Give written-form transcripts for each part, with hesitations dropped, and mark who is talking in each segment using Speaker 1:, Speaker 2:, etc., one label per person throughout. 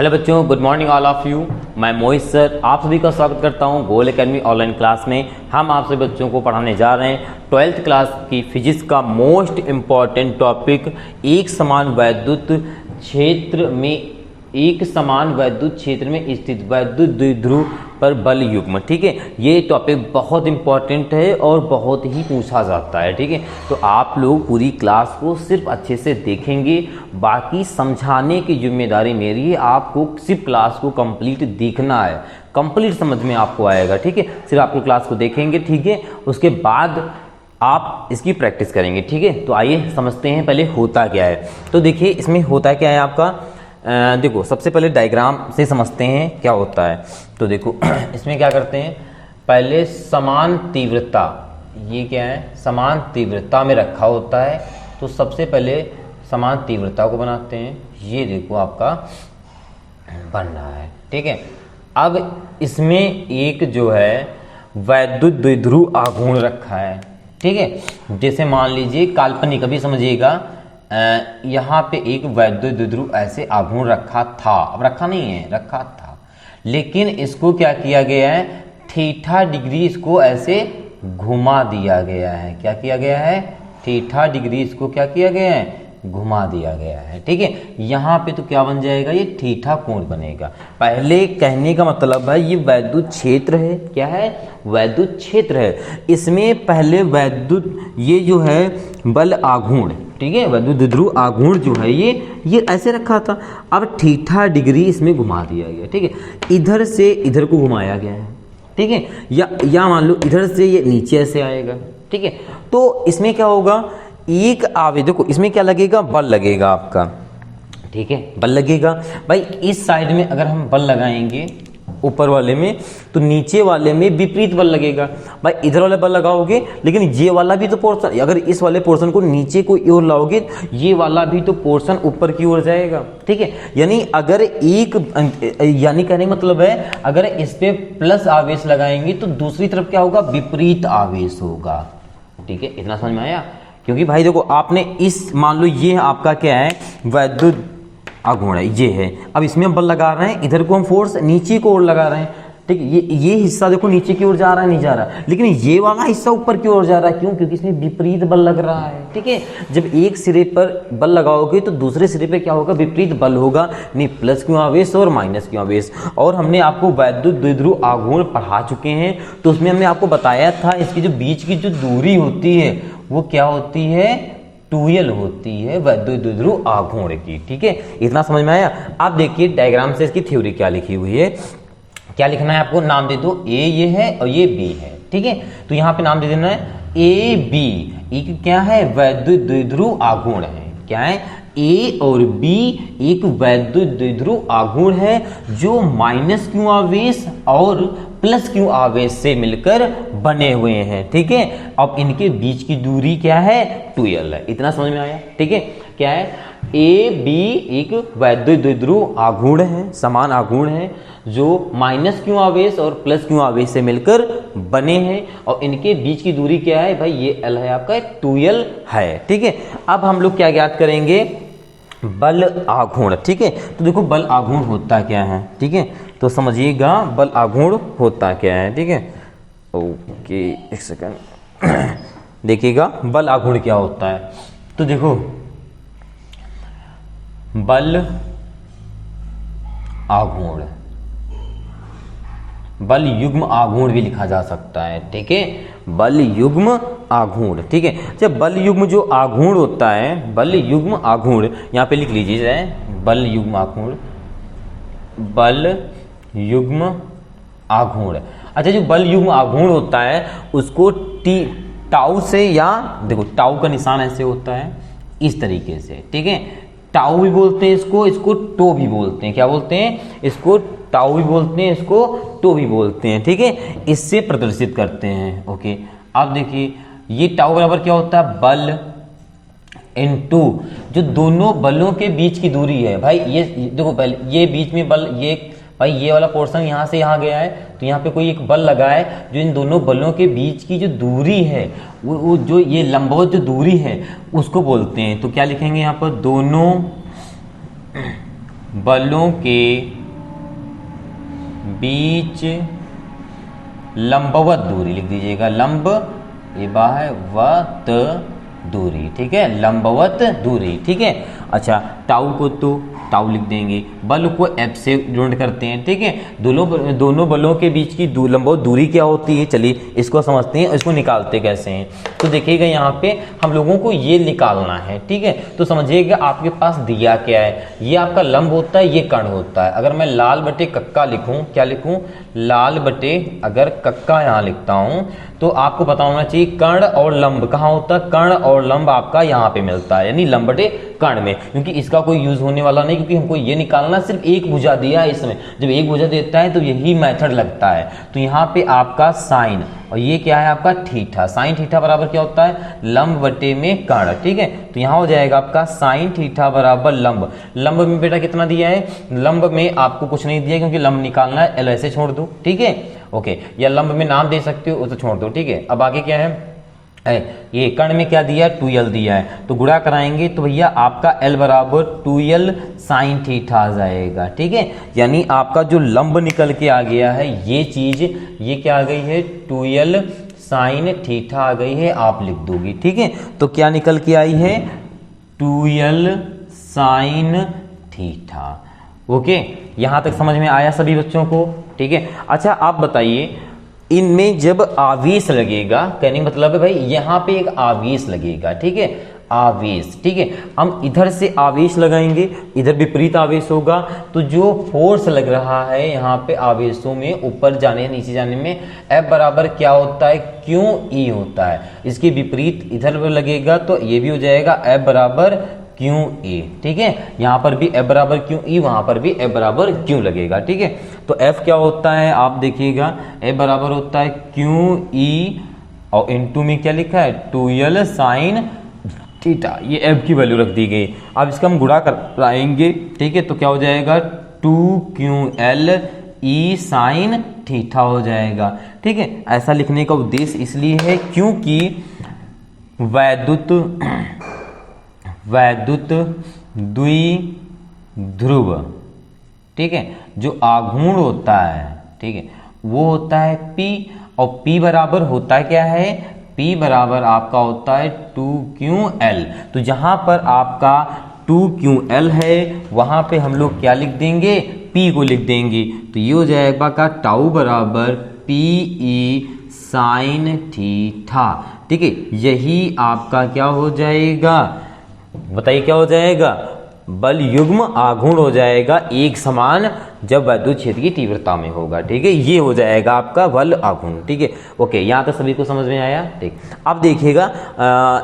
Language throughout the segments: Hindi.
Speaker 1: हेलो बच्चों, good morning all of you. मैं मोहित सर आप सभी का स्वागत करता हूं गोल एकेडमी ऑनलाइन क्लास में। हम आप सभी बच्चों को पढ़ाने जा रहे हैं 12th क्लास की फिजिक्स का मोस्ट इम्पॉर्टेंट टॉपिक एक समान वैद्युत क्षेत्र में स्थित वैद्युत द्विध्रुव पर बल युग्म। ठीक है, ये टॉपिक बहुत इंपॉर्टेंट है और बहुत ही पूछा जाता है। ठीक है, तो आप लोग पूरी क्लास को सिर्फ अच्छे से देखेंगे, बाकी समझाने की जिम्मेदारी मेरी है। आपको सिर्फ क्लास को कंप्लीट देखना है, कंप्लीट समझ में आपको आएगा। ठीक है, सिर्फ आपको क्लास को देखेंगे। ठीक है, उसके बाद आप इसकी प्रैक्टिस करेंगे। ठीक है, तो आइए समझते हैं पहले होता क्या है। तो देखिए इसमें होता क्या है आपका, देखो सबसे पहले डायग्राम से समझते हैं क्या होता है। तो देखो इसमें क्या करते हैं, पहले समान तीव्रता, ये क्या है, समान तीव्रता में रखा होता है। तो सबसे पहले समान तीव्रता को बनाते हैं। ये देखो आपका बन रहा है। ठीक है, अब इसमें एक जो है वैद्युत द्विध्रुव आघूर्ण रखा है। ठीक है, जैसे मान लीजिए काल्पनिक, अभी समझिएगा, यहाँ पे एक वैद्युत द्विध्रुव ऐसे आघूर्ण रखा था, अब रखा नहीं है, रखा था, लेकिन इसको क्या किया गया है, थीटा डिग्री इसको ऐसे घुमा दिया गया है। क्या किया गया है, थीटा डिग्री इसको क्या किया गया है, घुमा दिया गया है। ठीक है, यहाँ पे तो क्या बन जाएगा, ये थीटा कोण बनेगा। पहले कहने का मतलब है ये वैद्युत क्षेत्र है। क्या है, वैद्युत क्षेत्र है। इसमें पहले वैद्युत ये जो है बल आघूर्ण, ठीक है, वैद्युत द्विध्रुव आघूर्ण जो है ये ऐसे रखा था। अब थीटा डिग्री इसमें घुमा दिया गया। ठीक है, इधर से इधर को घुमाया गया है। ठीक है, या मान लो इधर से ये नीचे ऐसे आएगा। ठीक है, तो इसमें क्या होगा, एक आवेश, देखो इसमें क्या लगेगा, बल लगेगा आपका। ठीक है, बल लगेगा भाई। इस साइड में अगर हम बल लगाएंगे ऊपर वाले में, तो नीचे वाले में विपरीत बल लगेगा। भाई इधर वाले बल लगाओगे, लेकिन ये वाला भी तो पोर्शन, अगर इस वाले पोर्शन को नीचे को ओर लाओगे, ये वाला भी तो पोर्शन ऊपर की ओर जाएगा। ठीक है, यानी अगर यानी कहने का मतलब है, अगर इस पे प्लस आवेश लगाएंगे तो दूसरी तरफ क्या होगा, विपरीत आवेश होगा। ठीक है, इतना समझ में आया। क्योंकि भाई देखो आपने इस, मान लो ये आपका क्या है, वैद्युत आघूर्ण है, ये है। अब इसमें हम बल लगा रहे हैं, इधर को हम फोर्स नीचे की ओर लगा रहे हैं। ठीक है, ये हिस्सा देखो नीचे की ओर जा रहा है, नहीं जा रहा, लेकिन ये वाला हिस्सा ऊपर की ओर जा रहा है। क्यों, क्योंकि इसमें विपरीत बल लग रहा है। ठीक है, जब एक सिरे पर बल लगाओगे तो दूसरे सिरे पे क्या होगा, विपरीत बल होगा, नहीं प्लस क्यों आवेश और माइनस क्यों आवेश। और हमने आपको वैद्युत द्विध्रुव आघूर्ण पढ़ा चुके हैं, तो उसमें हमने आपको बताया था इसकी जो बीच की जो दूरी होती है वो क्या होती है, 2l होती है वैद्युत द्विध्रुव आघूर्ण की। ठीक है, इतना समझ में आया। अब देखिए डायग्राम से इसकी थ्योरी क्या लिखी हुई है। क्या लिखना है आपको, नाम दे दो, ए ये है और ये बी है। ठीक है, तो यहाँ पे नाम दे देना है ए बी। एक क्या है, वैद्युत द्विध्रुव आघूर्ण है। क्या है, ए और बी एक वैद्युत द्विध्रुव आघूर्ण है जो माइनस क्यू आवेश और प्लस क्यू आवेश से मिलकर बने हुए हैं। ठीक है, अब इनके बीच की दूरी क्या है, 2l है। इतना समझ में आया। ठीक है, क्या है, ए बी एक वैद्युत द्विध्रुव आघूर्ण है, समान आघूर्ण है जो माइनस क्यू आवेश और प्लस क्यू आवेश से मिलकर बने हैं, और इनके बीच की दूरी क्या है भाई, ये l है आपका, 2l है। ठीक है, अब हम लोग क्या ज्ञात करेंगे, बल आघूर्ण। ठीक है, तो देखो बल आघूर्ण होता क्या है। ठीक है, तो समझिएगा बल आघूर्ण होता क्या है। ठीक है, ओके एक सेकंड देखिएगा बल आघूर्ण क्या होता है। तो देखो बल आघूर्ण, बल युग्म आघूर्ण भी लिखा जा सकता है। ठीक है, बल युग्म आघूर्ण। ठीक है, जब बल युग्म जो आघूर्ण होता है, बल युग्म आघूर्ण यहाँ पे लिख लीजिए, बल युग्म आघूर्ण, बल युग्म आघूर्ण। अच्छा, जो बल युग्म आघूर्ण होता है उसको टाउ से, या देखो टाउ का निशान ऐसे होता है इस तरीके से। ठीक है, टाउ भी बोलते हैं इसको टो भी बोलते हैं। क्या बोलते हैं, इसको टाउ भी बोलते हैं, इसको टो भी बोलते हैं। ठीक है, इससे प्रदर्शित करते हैं। ओके, अब देखिए ये टाउ बराबर क्या होता है, बल इनटू जो दोनों बलों के बीच की दूरी है। भाई ये देखो, पहले ये बीच में बल, ये भाई ये वाला पोर्शन यहाँ से यहाँ गया है, तो यहाँ पे कोई एक बल लगा है, जो इन दोनों बलों के बीच की जो दूरी है, वो जो ये लंबवत जो दूरी है उसको बोलते हैं। तो क्या लिखेंगे यहाँ पर, दोनों बलों के बीच लंबवत दूरी लिख दीजिएगा, लंब ये बाह्यवत दूरी, ठीक है, लंबवत दूरी, ठीक है। अच्छा, टाउ को तो टाउ लिख देंगे, बल को एफ से जोड़ करते हैं, ठीक है। दोनों बलों के बीच की लंबवत दूरी क्या होती है, चलिए इसको समझते हैं, इसको निकालते कैसे हैं। तो देखिएगा यहाँ पे हम लोगों को ये निकालना है, ठीक है। तो समझिएगा आपके पास दिया क्या है, ये आपका लंब होता है, ये कर्ण होता है। अगर मैं लाल बटे कक्का लिखूं, क्या लिखूं, लाल बटे अगर कक्का यहाँ लिखता हूं, तो आपको पता होना चाहिए कर्ण और लंब कहाँ होता है, कर्ण और लंब आपका यहाँ पे मिलता है, यानी लंब बटे कर्ण में, क्योंकि इसका कोई यूज होने वाला नहीं, क्योंकि हमको ये निकालना, सिर्फ एक भुजा दिया है इसमें, जब एक भुजा देता है तो यही मेथड लगता है। तो यहाँ पे आपका साइन और ये क्या है आपका थीटा, साइन थीटा बराबर क्या होता है, लंब बटे में कर्ण, ठीक है। तो यहाँ हो जाएगा आपका साइन थीटा बराबर लंब, लंब में बेटा कितना दिया है, लंब में आपको कुछ नहीं दिया क्योंकि लंब निकालना है, एल ऐसे छोड़ दो, ठीक है, ओके। या लंब में नाम दे सकते हो तो छोड़ दो, ठीक है। अब आगे क्या है, ये कर्ण में क्या दिया है, 2l दिया है, तो गुणा कराएंगे तो भैया आपका l बराबर 2l साइन थीटा आ जाएगा, ठीक है। यानी आपका जो लंब निकल के आ गया है ये चीज, ये क्या आ गई है, 2l साइन थीटा आ गई है, आप लिख दोगी, ठीक है। तो क्या निकल के आई है, 2l साइन थीटा, ओके। यहां तक समझ में आया सभी बच्चों को, ठीक है। अच्छा आप बताइए, इनमें जब आवेश लगेगा, कहने का मतलब है भाई यहाँ पे एक आवेश लगेगा, ठीक है, आवेश, ठीक है। हम इधर से आवेश लगाएंगे, इधर विपरीत आवेश होगा, तो जो फोर्स लग रहा है यहाँ पे आवेशों में ऊपर जाने नीचे जाने में, F बराबर क्या होता है, क्यू ई होता है। इसके विपरीत इधर लगेगा तो ये भी हो जाएगा F बराबर क्यू ई, ठीक है। यहाँ पर भी F बराबर क्यू ई, वहां पर भी F बराबर क्यू लगेगा, ठीक है। तो F क्या होता है, आप देखिएगा F बराबर होता है क्यू ई और इनटू में क्या लिखा है, 2l साइन थीटा, ये F की वैल्यू रख दी गई। अब इसका हम गुणा कराएंगे, ठीक है, तो क्या हो जाएगा, 2ql ई साइन थीटा हो जाएगा, ठीक है। ऐसा लिखने का उद्देश्य इसलिए है क्योंकि वैद्युत द्विध्रुव, ठीक है, जो आघूर्ण होता है, ठीक है, वो होता है P, और P बराबर होता है क्या है, P बराबर आपका होता है 2ql। तो जहां पर आपका 2ql है वहां पे हम लोग क्या लिख देंगे, P को लिख देंगे। तो ये हो जाएगा का टाउ बराबर PE साइन थीटा, ठीक है। यही आपका क्या हो जाएगा, बताइए क्या हो जाएगा, बल युग्म आघूर्ण हो जाएगा, एक समान जब वैद्युत क्षेत्र की तीव्रता में होगा, ठीक है। ये हो जाएगा आपका बल आघूर्ण, ठीक है, ओके। यहाँ तक सभी को समझ में आया, ठीक। अब देखिएगा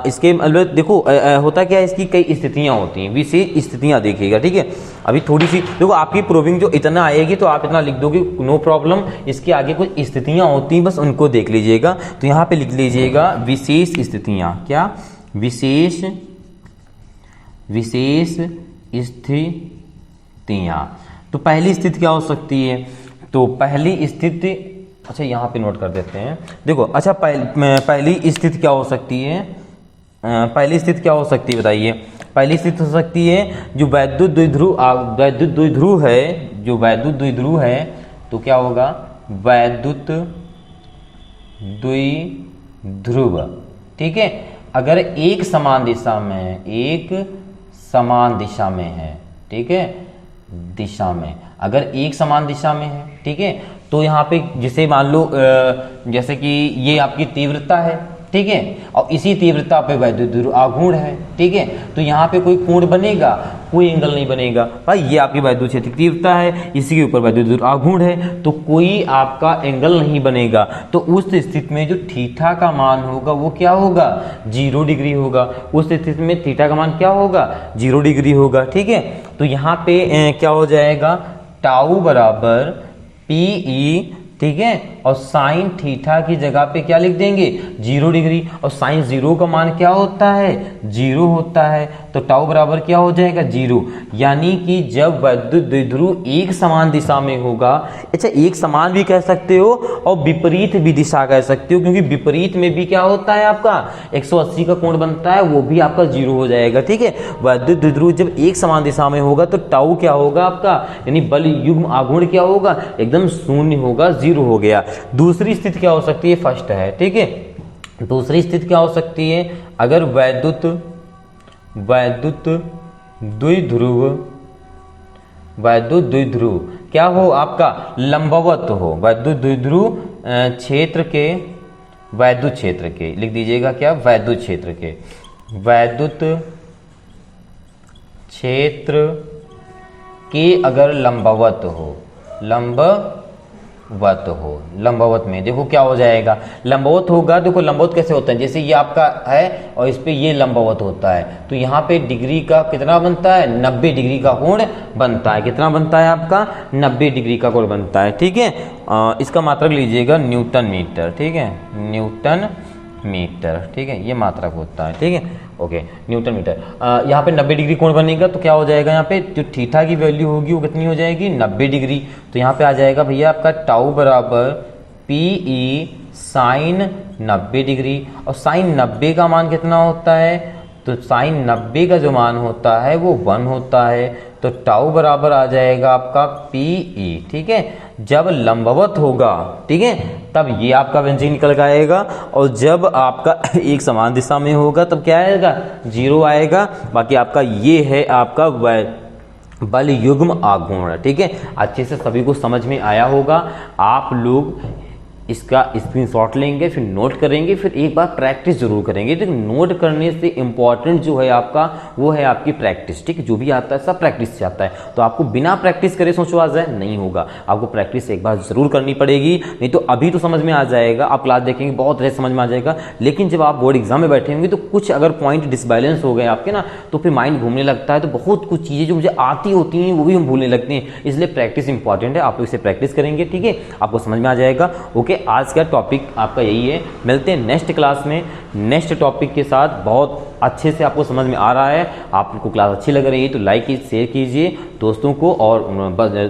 Speaker 1: इसके मतलब देखो होता क्या है, इसकी कई स्थितियां होती हैं, विशेष स्थितियां देखिएगा, ठीक है। अभी थोड़ी सी देखो, आपकी प्रूविंग जो इतना आएगी तो आप इतना लिख दोगे, नो प्रॉब्लम। इसके आगे कुछ स्थितियां होती हैं, बस उनको देख लीजिएगा। तो यहाँ पे लिख लीजिएगा विशेष स्थितियां, क्या, विशेष स्थितियां। तो पहली स्थिति क्या हो सकती है, तो पहली स्थिति, अच्छा यहाँ पे नोट कर देते हैं, देखो। अच्छा पहली स्थिति क्या हो सकती है, पहली स्थिति क्या हो सकती है बताइए। पहली स्थिति हो सकती है जो वैद्युत द्विध्रुव है, जो वैद्युत द्विध्रुव है, तो क्या होगा, वैद्युत द्विध्रुव, ठीक है। अगर एक समान दिशा में है, एक समान दिशा में है, ठीक है, दिशा में, अगर एक समान दिशा में है, ठीक है, तो यहाँ पे जिसे मान लो जैसे कि ये आपकी तीव्रता है, ठीक है, और इसी तीव्रता पे वैद्युत आघूर्ण है, ठीक है। तो यहाँ पे कोई कोण बनेगा, कोई एंगल नहीं बनेगा भाई, ये आपकी वैद्युत क्षेत्र की तीव्रता है, इसी के ऊपर वैद्युत आघूर्ण है, तो कोई आपका एंगल नहीं बनेगा। तो उस स्थिति में जो थीटा का मान होगा वो क्या होगा, 0 डिग्री होगा। उस स्थिति में थीटा का मान क्या होगा, 0 डिग्री होगा, ठीक है। तो यहाँ पे क्या हो जाएगा, टाउ बराबर PE, ठीक है, और साइन थीटा की जगह पे क्या लिख देंगे 0 डिग्री, और साइन 0 का मान क्या होता है 0 होता है, तो टाउ बराबर क्या हो जाएगा 0। यानी कि जब वैद्युत द्विध्रुव एक समान दिशा में होगा, अच्छा एक समान भी कह सकते हो और विपरीत भी दिशा कह सकते हो, क्योंकि विपरीत में भी क्या होता है आपका 180 का कोण बनता है, वो भी आपका 0 हो जाएगा, ठीक है। वैद्युत द्विध्रुव जब एक समान दिशा में होगा तो टाउ क्या होगा आपका, यानी बल युग्म आघूर्ण क्या होगा, एकदम शून्य होगा, 0 हो गया। दूसरी स्थिति क्या हो सकती है, फर्स्ट है, ठीक है। दूसरी स्थिति क्या हो सकती है, अगर वैद्युत द्विध्रुव क्या हो आपका लंबवत हो, वैद्युत द्विध्रुव क्षेत्र के, वैद्युत क्षेत्र के लिख दीजिएगा क्या, वैद्युत क्षेत्र के, वैद्युत क्षेत्र के अगर लंबवत हो, लंबवत में देखो क्या हो जाएगा, लंबवत होगा, देखो लंबवत कैसे होता है, जैसे ये आपका है और इस पे ये लंबवत होता है, तो यहाँ पे डिग्री का कितना बनता है 90 डिग्री का कोण बनता है, कितना बनता है आपका 90 डिग्री का कोण बनता है, ठीक है। इसका मात्रक लीजिएगा न्यूटन मीटर, ठीक है, न्यूटन मीटर, ठीक है, ये मात्रक होता है, ठीक है, ओके न्यूटन मीटर। यहाँ पे 90 डिग्री कोण बनेगा तो क्या हो जाएगा, यहाँ पे जो थीटा की वैल्यू होगी वो कितनी हो जाएगी 90 डिग्री, तो यहाँ पे आ जाएगा भैया आपका टाउ बराबर PE साइन 90 डिग्री, और साइन 90 का मान कितना होता है, तो साइन 90 का जो मान होता है वो 1 होता है, तो टाउ बराबर आ जाएगा आपका PE, ठीक है। जब लंबवत होगा, ठीक है, तब ये आपका व्यंजक निकल के आएगा, और जब आपका एक समान दिशा में होगा तब क्या आएगा 0 आएगा। बाकी आपका ये है आपका बल युग्म आघूर्ण, ठीक है। अच्छे से सभी को समझ में आया होगा। आप लोग इसका स्क्रीनशॉट लेंगे, फिर नोट करेंगे, फिर एक बार प्रैक्टिस जरूर करेंगे। तो नोट करने से इम्पॉर्टेंट जो है आपका वो है आपकी प्रैक्टिस, ठीक है। जो भी आता है सब प्रैक्टिस से आता है, तो आपको बिना प्रैक्टिस करे सोचो आ जाए नहीं होगा, आपको प्रैक्टिस एक बार जरूर करनी पड़ेगी, नहीं तो अभी तो समझ में आ जाएगा, आप क्लास देखेंगे बहुत अच्छे समझ में आ जाएगा, लेकिन जब आप बोर्ड एग्जाम में बैठे होंगे तो कुछ अगर पॉइंट डिसबैलेंस हो गए आपके ना, तो फिर माइंड घूमने लगता है, तो बहुत कुछ चीज़ें जो मुझे आती होती हैं वो भी हम भूलने लगते हैं, इसलिए प्रैक्टिस इंपॉर्टेंट है। आप लोग इसे प्रैक्टिस करेंगे, ठीक है, आपको समझ में आ जाएगा। ओके, आज का टॉपिक आपका यही है, मिलते हैं नेक्स्ट क्लास में नेक्स्ट टॉपिक के साथ। बहुत अच्छे से आपको समझ में आ रहा है, आपको क्लास अच्छी लग रही है तो लाइक कीजिए, शेयर कीजिए दोस्तों को, और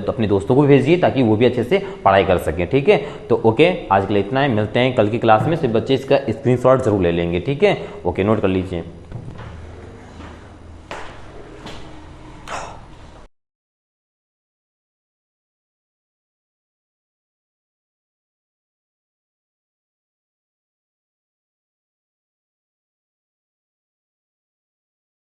Speaker 1: अपने दोस्तों को भी भेजिए ताकि वो भी अच्छे से पढ़ाई कर सकें, ठीक है। तो ओके, आज के लिए इतना है, मिलते हैं कल की क्लास में। सिर्फ बच्चे इसका स्क्रीनशॉट जरूर ले लेंगे, ठीक है। ओके, नोट कर लीजिए।